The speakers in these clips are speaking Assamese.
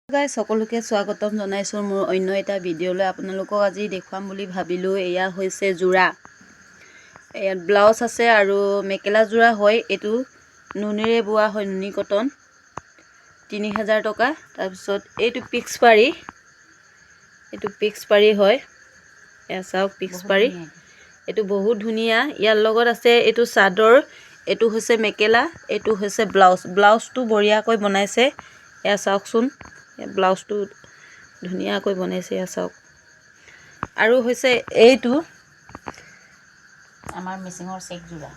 গাইজ সকলোকে স্বাগতম জনাইছোঁ মোৰ অন্য এটা ভিডিঅ'লৈ। আপোনালোকক আজি দেখুৱাম বুলি ভাবিলোঁ। এয়া হৈছে যোৰা, ইয়াত ব্লাউজ আছে আৰু মেখেলা যোৰা হয়। এইটো নুনিৰে বোৱা হয়, নুনি কটন, 3000 টকা। তাৰপিছত এইটো পিক্স পাৰি হয়। এয়া চাওক, পিক্স পাৰি, এইটো বহুত ধুনীয়া। ইয়াৰ লগত আছে এইটো চাদৰ, এইটো হৈছে মেখেলা, এইটো হৈছে ব্লাউজটো বঢ়িয়াকৈ বনাইছে। এয়া চাওকচোন, ব্লাউজটো ধুনীয়াকৈ বনাইছে, এয়া চাওক। আৰু হৈছে এইটো আমাৰ মিচিঙৰ চেক যোৰা,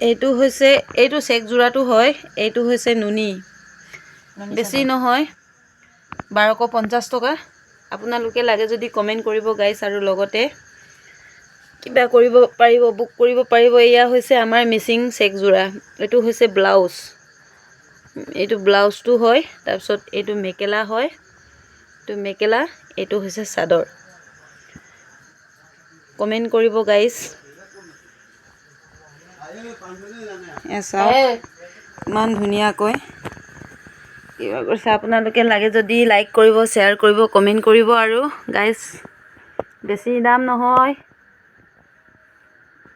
এইটো চেক যোৰাটো হয়। এইটো হৈছে নুনি, বেছি নহয়, 1250 টকা। আপোনালোকে লাগে যদি কমেণ্ট কৰিব গাইছ, আৰু লগতে কিবা কৰিব পাৰিব, বুক কৰিব পাৰিব। এয়া হৈছে আমাৰ মিচিং চেক যোৰা। এইটো হৈছে ব্লাউজ, এইটো ব্লাউজটো হয়। তাৰপিছত এইটো মেখেলা হয়, এইটো মেখেলা, এইটো হৈছে চাদৰ। কমেণ্ট কৰিব গাইছ। ইমান ধুনীয়াকৈ কিবা কৰিছে। আপোনালোকে লাগে যদি লাইক কৰিব, শ্বেয়াৰ কৰিব, কমেণ্ট কৰিব। আৰু গাইছ, বেছি দাম নহয়,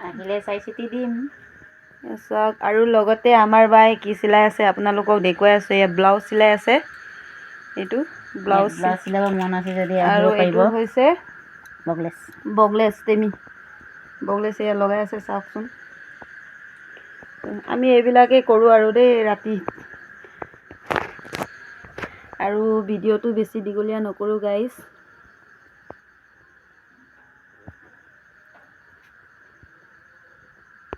আহিলে চাই চিতি দিম। চাওক। আৰু লগতে আমাৰ বাই কি চিলাই আছে আপোনালোকক দেখুৱাই আছোঁ। এয়া ব্লাউজ চিলাই আছে, এইটো ব্লাউজ চিলাব মন আছে যদি আৰু আহিব পাৰিব। এইটো হৈছে বগলেছ বগলেছ এয়া লগাই আছে, চাওকচোন। আমি এইবিলাকেই কৰোঁ আৰু দেই ৰাতি। আৰু ভিডিঅ'টো বেছি দীঘলীয়া নকৰোঁ গাইছ।